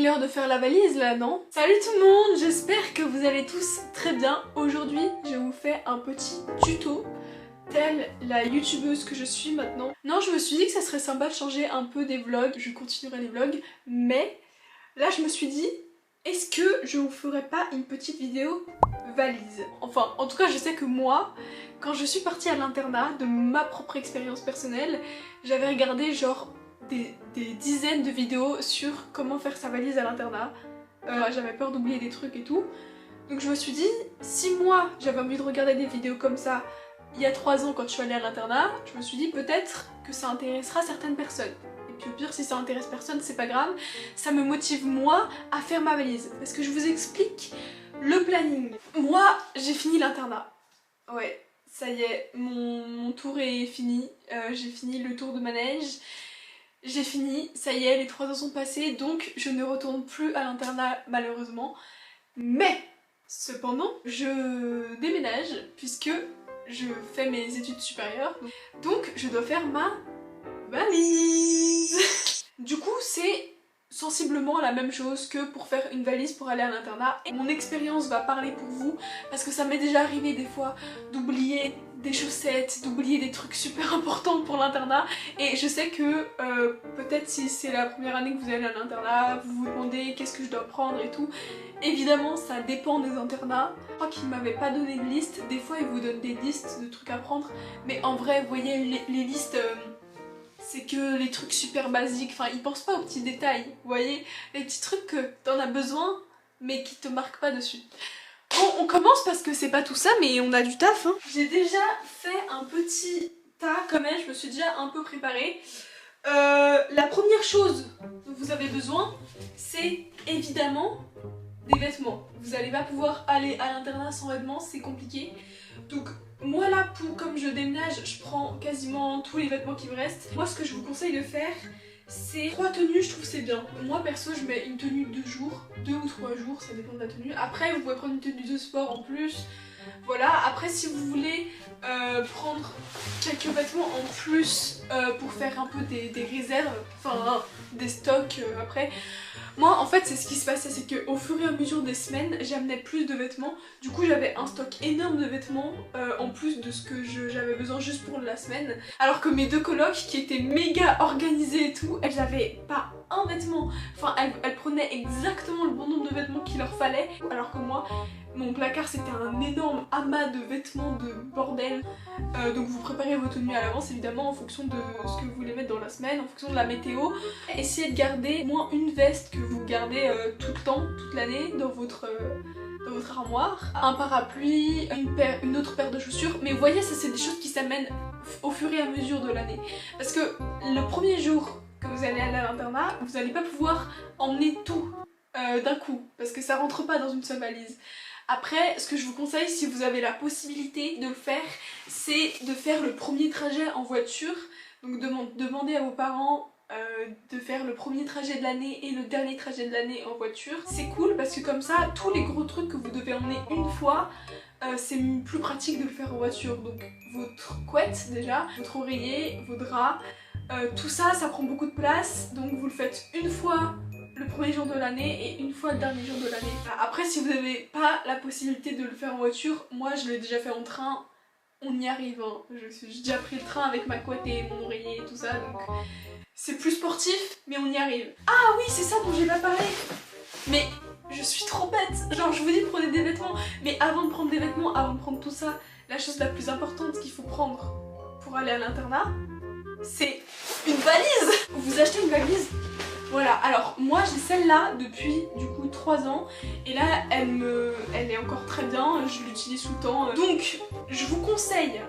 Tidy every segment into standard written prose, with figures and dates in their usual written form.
l'heure de faire la valise là, non? Salut tout le monde, j'espère que vous allez tous très bien. Aujourd'hui, je vous fais un petit tuto, telle la youtubeuse que je suis maintenant. Non, je me suis dit que ça serait sympa de changer un peu des vlogs, je continuerai les vlogs, mais là je me suis dit, est-ce que je vous ferais pas une petite vidéo valise? Enfin, en tout cas, je sais que moi, quand je suis partie à l'internat, de ma propre expérience personnelle, j'avais regardé genre des dizaines de vidéos sur comment faire sa valise à l'internat. J'avais peur d'oublier des trucs et tout. Donc je me suis dit, si moi j'avais envie de regarder des vidéos comme ça il y a 3 ans quand je suis allée à l'internat, je me suis dit peut-être que ça intéressera certaines personnes. Et puis au pire, si ça intéresse personne, c'est pas grave, ça me motive moi à faire ma valise. Parce que je vous explique le planning. Moi, j'ai fini l'internat. Ouais, ça y est, mon tour est fini. J'ai fini le tour de manège. J'ai fini, ça y est, les 3 ans sont passés, donc je ne retourne plus à l'internat malheureusement. Mais, cependant, je déménage puisque je fais mes études supérieures. Donc je dois faire ma valise. Du coup, c'est sensiblement la même chose que pour faire une valise pour aller à l'internat. Et mon expérience va parler pour vous parce que ça m'est déjà arrivé des fois d'oublier des chaussettes, d'oublier des trucs super importants pour l'internat. Et je sais que peut-être si c'est la première année que vous allez à l'internat, vous vous demandez qu'est-ce que je dois prendre et tout. Évidemment, ça dépend des internats. Je crois qu'ils m'avaient pas donné de liste. Des fois, ils vous donnent des listes de trucs à prendre. Mais en vrai, vous voyez, les listes... c'est que les trucs super basiques, enfin ils pensent pas aux petits détails, vous voyez, les petits trucs que t'en as besoin mais qui te marquent pas dessus. Bon, on commence parce que c'est pas tout ça mais on a du taf hein. J'ai déjà fait un petit tas quand même, je me suis déjà un peu préparée. La première chose dont vous avez besoin, c'est évidemment des vêtements. Vous allez pas pouvoir aller à l'internat sans vêtements, c'est compliqué. Donc moi là, comme je déménage, je prends quasiment tous les vêtements qui me restent. Moi ce que je vous conseille de faire, c'est 3 tenues, je trouve c'est bien. Moi perso je mets une tenue de 2 jours, 2 ou 3 jours, ça dépend de la tenue. Après vous pouvez prendre une tenue de sport en plus. Voilà, après si vous voulez prendre quelques vêtements en plus pour faire un peu des réserves, enfin des stocks après. Moi en fait c'est ce qui se passait, c'est qu'au fur et à mesure des semaines j'amenais plus de vêtements. Du coup j'avais un stock énorme de vêtements en plus de ce que j'avais besoin juste pour la semaine. Alors que mes 2 colocs qui étaient méga organisées et tout, elles avaient pas un vêtement. Enfin elles prenaient exactement le bon nombre de vêtements qu'il leur fallait. Alors que moi, mon placard c'était un énorme amas de vêtements de bordel. Donc vous préparez vos tenues à l'avance évidemment en fonction de ce que vous voulez mettre dans la semaine, en fonction de la météo. Essayez de garder au moins une veste que vous gardez tout le temps, toute l'année dans votre armoire. Un parapluie, une autre paire de chaussures. Mais vous voyez, ça c'est des choses qui s'amènent au fur et à mesure de l'année. Parce que le premier jour que vous allez aller à l'internat, vous n'allez pas pouvoir emmener tout d'un coup. Parce que ça rentre pas dans une seule valise. Après, ce que je vous conseille, si vous avez la possibilité de le faire, c'est de faire le premier trajet en voiture. Donc demandez à vos parents de faire le premier trajet de l'année et le dernier trajet de l'année en voiture. C'est cool parce que comme ça, tous les gros trucs que vous devez emmener une fois, c'est plus pratique de le faire en voiture. Donc votre couette déjà, votre oreiller, vos draps, tout ça, ça prend beaucoup de place. Donc vous le faites une fois le premier jour de l'année et une fois le dernier jour de l'année. Après si vous n'avez pas la possibilité de le faire en voiture, moi je l'ai déjà fait en train, on y arrive hein. J'ai déjà pris le train avec ma couette et mon oreiller et tout ça donc c'est plus sportif mais on y arrive. Ah oui c'est ça dont j'ai pas parlé. Mais je suis trop bête, genre je vous dis prenez des vêtements mais avant de prendre des vêtements, avant de prendre tout ça, la chose la plus importante qu'il faut prendre pour aller à l'internat, c'est une valise. Vous achetez une valise. Voilà, alors moi j'ai celle-là depuis du coup 3 ans et là elle est encore très bien, je l'utilise tout le temps. Donc je vous conseille,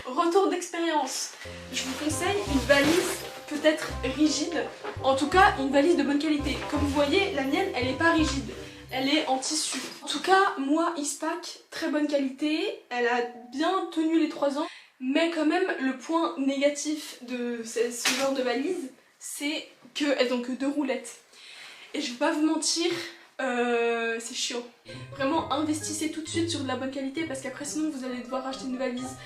retour d'expérience, je vous conseille une valise peut-être rigide, en tout cas une valise de bonne qualité. Comme vous voyez la mienne elle est pas rigide, elle est en tissu. En tout cas moi Eastpak, très bonne qualité, elle a bien tenu les 3 ans. Mais quand même le point négatif de ce genre de valise, c'est qu'elles ont que 2 roulettes. Et je vais pas vous mentir, c'est chiant. Vraiment investissez tout de suite sur de la bonne qualité parce qu'après sinon vous allez devoir acheter une valise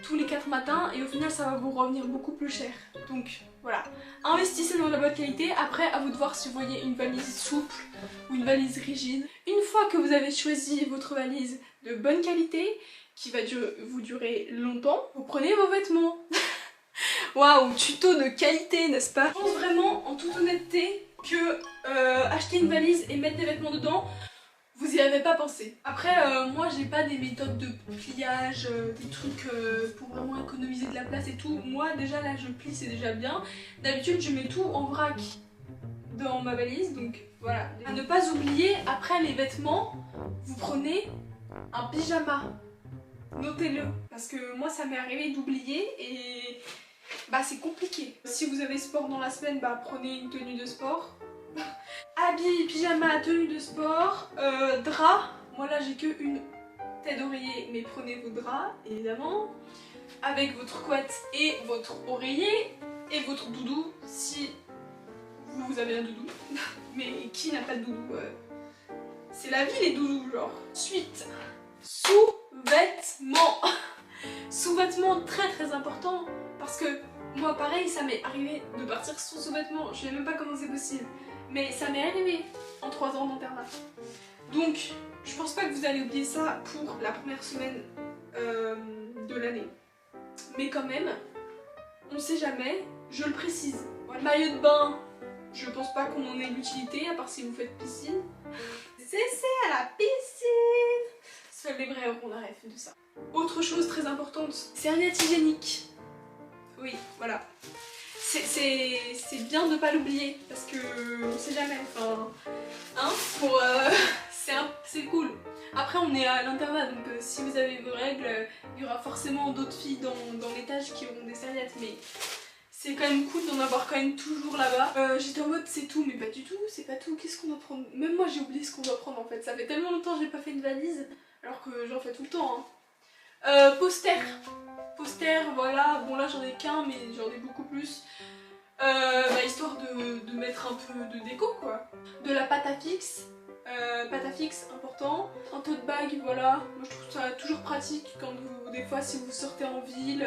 tous les 4 matins et au final ça va vous revenir beaucoup plus cher. Donc voilà, investissez dans la bonne qualité, après à vous de voir si vous voyez une valise souple ou une valise rigide. Une fois que vous avez choisi votre valise de bonne qualité, qui va vous durer longtemps, vous prenez vos vêtements. Waouh, tuto de qualité, n'est-ce pas? Je pense vraiment, en toute honnêteté, que acheter une valise et mettre des vêtements dedans, vous y avez pas pensé. Après, moi j'ai pas des méthodes de pliage, des trucs pour vraiment économiser de la place et tout. Moi déjà là je plie, c'est déjà bien. D'habitude je mets tout en vrac dans ma valise, donc voilà. À ne pas oublier, après les vêtements, vous prenez un pyjama. Notez-le, parce que moi ça m'est arrivé d'oublier et bah c'est compliqué. Si vous avez sport dans la semaine, bah prenez une tenue de sport. Habits, pyjama, tenue de sport, drap. Moi là j'ai que une tête d'oreiller, mais prenez vos draps évidemment. Avec votre couette et votre oreiller et votre doudou si vous avez un doudou. Mais qui n'a pas de doudou c'est la vie les doudous genre. Ensuite, sous-vêtements. Sous-vêtements très important parce que moi pareil ça m'est arrivé de partir sans sous-vêtements. Je sais même pas comment c'est possible. Mais ça m'est arrivé en 3 ans d'internat. Donc je pense pas que vous allez oublier ça pour la première semaine de l'année. Mais quand même, on sait jamais, je le précise. Voilà. Maillot de bain, je pense pas qu'on en ait l'utilité à part si vous faites piscine. C'est à la piscine. Seuls les vrais auront la ref de ça. Autre chose très importante, serviette hygiénique. Oui, voilà. C'est bien de pas l'oublier parce que on sait jamais. Enfin, hein, pour c'est cool. Après on est à l'internat donc si vous avez vos règles, il y aura forcément d'autres filles dans l'étage qui auront des serviettes, mais c'est quand même cool d'en avoir quand même toujours là-bas. J'étais en mode c'est tout, mais pas du tout, c'est pas tout. Qu'est-ce qu'on doit prendre? Même moi j'ai oublié ce qu'on doit prendre en fait. Ça fait tellement longtemps que j'ai pas fait une valise alors que j'en fais tout le temps. Hein. Poster, voilà. Bon là j'en ai qu'un mais j'en ai beaucoup plus. Bah, histoire de mettre un peu de déco quoi. De la pâte à fixe. Important. Un tote bag, voilà. Moi je trouve ça toujours pratique quand des fois si vous sortez en ville,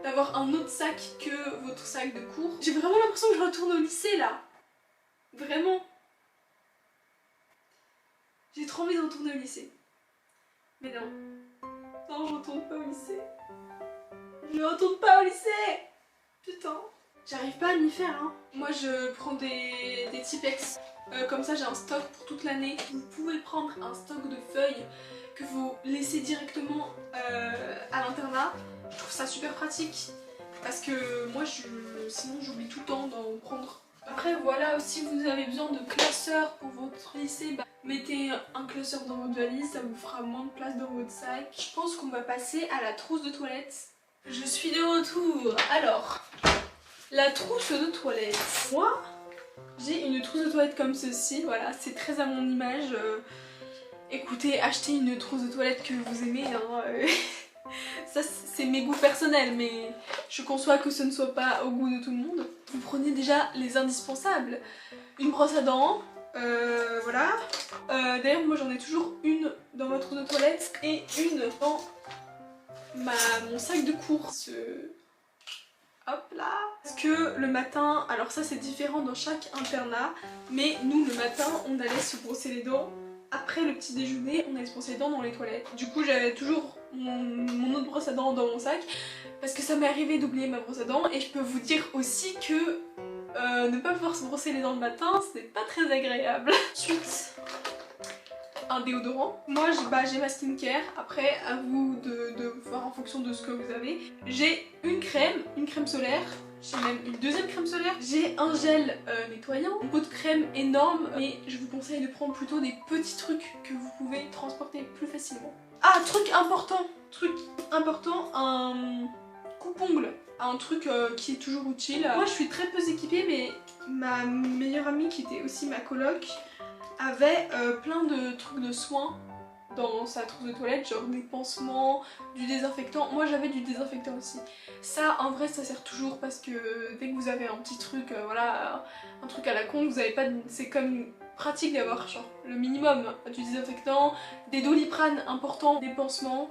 d'avoir un autre sac que votre sac de cours. J'ai vraiment l'impression que je retourne au lycée là. Vraiment. J'ai trop envie de retourner au lycée. Mais non. Non, je retourne pas au lycée. Je retourne pas au lycée. Putain. J'arrive pas à m'y faire hein. Moi je prends des Tipex. Comme ça j'ai un stock pour toute l'année. Vous pouvez prendre un stock de feuilles que vous laissez directement à l'internat. Je trouve ça super pratique. Parce que moi sinon j'oublie tout le temps d'en prendre. Après voilà, si vous avez besoin de classeurs pour votre lycée, bah, mettez un classeur dans votre valise, ça vous fera moins de place dans votre sac. Je pense qu'on va passer à la trousse de toilette. Je suis de retour. Alors, la trousse de toilette. Moi, j'ai une trousse de toilette comme ceci, voilà, c'est très à mon image. Écoutez, achetez une trousse de toilette que vous aimez, hein. Ça c'est mes goûts personnels, mais je conçois que ce ne soit pas au goût de tout le monde. Vous prenez déjà les indispensables. Une brosse à dents, voilà. D'ailleurs moi j'en ai toujours une dans ma trousse de toilette et une dans mon sac de course. Hop là. Parce que le matin, alors ça c'est différent dans chaque internat, mais nous le matin on allait se brosser les dents. Après le petit déjeuner, on allait se brosser les dents dans les toilettes. Du coup j'avais toujours mon autre brosse à dents dans mon sac parce que ça m'est arrivé d'oublier ma brosse à dents. Et je peux vous dire aussi que ne pas pouvoir se brosser les dents le matin, ce n'est pas très agréable. Ensuite, un déodorant. Moi j'ai ma skincare, après à vous de voir en fonction de ce que vous avez. J'ai une crème solaire, j'ai même une deuxième crème solaire, j'ai un gel nettoyant, un pot de crème énorme, mais je vous conseille de prendre plutôt des petits trucs que vous pouvez transporter plus facilement. Ah, truc important, un coupe-ongle, un truc qui est toujours utile. Moi je suis très peu équipée, mais ma meilleure amie qui était aussi ma coloc avait plein de trucs de soins dans sa trousse de toilette, genre des pansements, du désinfectant. Moi j'avais du désinfectant aussi. Ça en vrai ça sert toujours parce que dès que vous avez un petit truc, voilà, un truc à la con, vous avez pas de... c'est comme pratique d'avoir genre le minimum du désinfectant, des Doliprane importants, des pansements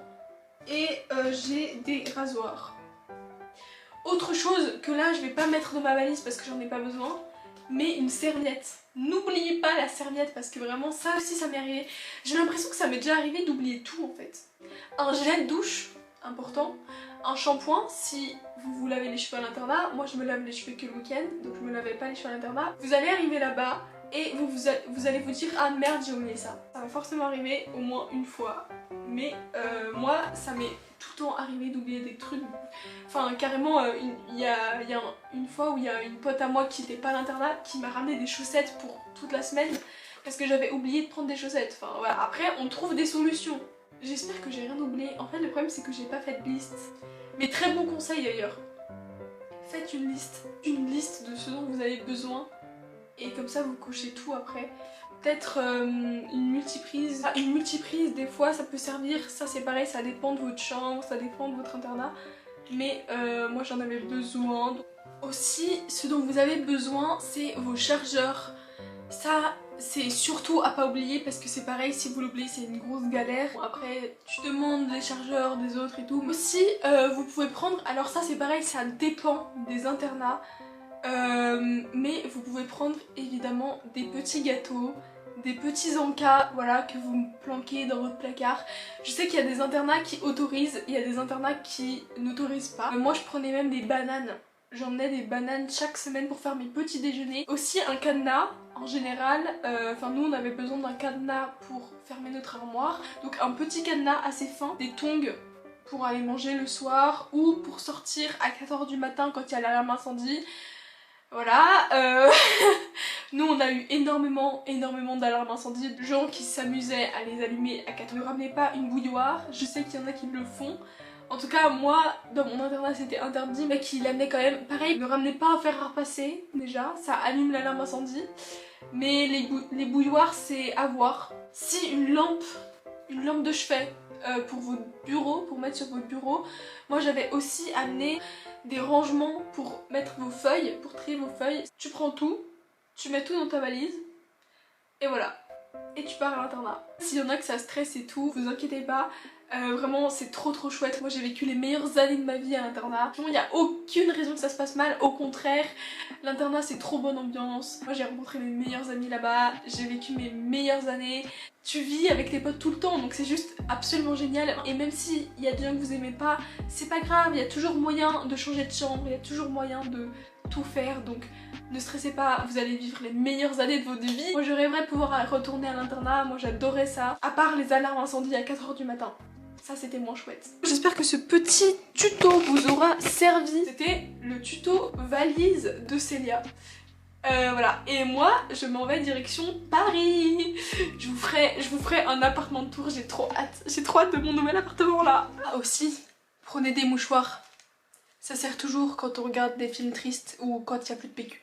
et j'ai des rasoirs. Autre chose que là je vais pas mettre dans ma valise parce que j'en ai pas besoin, mais une serviette. N'oubliez pas la serviette parce que vraiment ça aussi ça m'est arrivé. J'ai l'impression que ça m'est déjà arrivé d'oublier tout en fait. Un gel douche, important. Un shampoing si vous vous lavez les cheveux à l'internat. Moi je me lave les cheveux que le week-end, donc je me lavais pas les cheveux à l'internat. Vous allez arriver là-bas et vous allez vous dire ah merde j'ai oublié ça. Ça va forcément arriver au moins une fois. Mais moi ça m'est tout le temps arrivé d'oublier des trucs. Enfin carrément il y a une fois où il y a une pote à moi qui n'était pas à l'internat qui m'a ramené des chaussettes pour toute la semaine parce que j'avais oublié de prendre des chaussettes. Enfin voilà, après on trouve des solutions. J'espère que j'ai rien oublié. En fait le problème c'est que j'ai pas fait de liste. Mais très bon conseil d'ailleurs. Faites une liste de ce dont vous avez besoin et comme ça vous cochez tout après. Peut-être une multiprise. Ah, une multiprise des fois ça peut servir, ça c'est pareil, ça dépend de votre chambre, ça dépend de votre internat. Mais moi j'en avais besoin. Aussi ce dont vous avez besoin c'est vos chargeurs. Ça c'est surtout à pas oublier parce que c'est pareil, si vous l'oubliez c'est une grosse galère. Bon, après tu demandes les chargeurs des autres et tout. Aussi vous pouvez prendre, alors ça c'est pareil, ça dépend des internats. Mais vous pouvez prendre évidemment des petits gâteaux, des petits encas, voilà, que vous planquez dans votre placard. Je sais qu'il y a des internats qui autorisent, il y a des internats qui n'autorisent pas. Moi je prenais même des bananes. J'emmenais des bananes chaque semaine pour faire mes petits déjeuners. Aussi un cadenas, en général, enfin nous on avait besoin d'un cadenas pour fermer notre armoire. Donc un petit cadenas assez fin, des tongs pour aller manger le soir ou pour sortir à 4 h du matin quand il y a l'alarme incendie. Voilà, nous on a eu énormément d'alarmes incendie, de gens qui s'amusaient à les allumer à 4 h. Ne ramenez pas une bouilloire, je sais qu'il y en a qui le font. En tout cas moi, dans mon internat c'était interdit, mais qui l'amenaient quand même. Pareil, ne ramenez pas un fer à repasser, déjà, ça allume l'alarme incendie. Mais les bouilloires c'est à voir. Si une lampe de chevet pour votre bureau, pour mettre sur votre bureau. Moi j'avais aussi amené des rangements pour mettre vos feuilles, pour trier vos feuilles. Tu prends tout, tu mets tout dans ta valise et voilà. Et tu pars à l'internat. S'il y en a que ça stresse et tout, vous inquiétez pas. Vraiment c'est trop chouette. Moi j'ai vécu les meilleures années de ma vie à l'internat. Il n'y a aucune raison que ça se passe mal, au contraire. L'internat c'est trop bonne ambiance. Moi j'ai rencontré mes meilleurs amis là-bas, j'ai vécu mes meilleures années. Tu vis avec tes potes tout le temps, donc c'est juste absolument génial. Et même s'il y a des gens que vous aimez pas, c'est pas grave, il y a toujours moyen de changer de chambre, il y a toujours moyen de tout faire, donc ne stressez pas, vous allez vivre les meilleures années de votre vie. Moi je rêverais pouvoir retourner à l'internat, moi j'adorais ça, à part les alarmes incendies à 4 h du matin. Ça c'était moins chouette. J'espère que ce petit tuto vous aura servi. C'était le tuto valise de Célia. Voilà, et moi je m'en vais direction Paris. Je vous ferai un appartement de tour, j'ai trop hâte de mon nouvel appartement là. Ah, aussi, prenez des mouchoirs, ça sert toujours quand on regarde des films tristes ou quand il n'y a plus de PQ.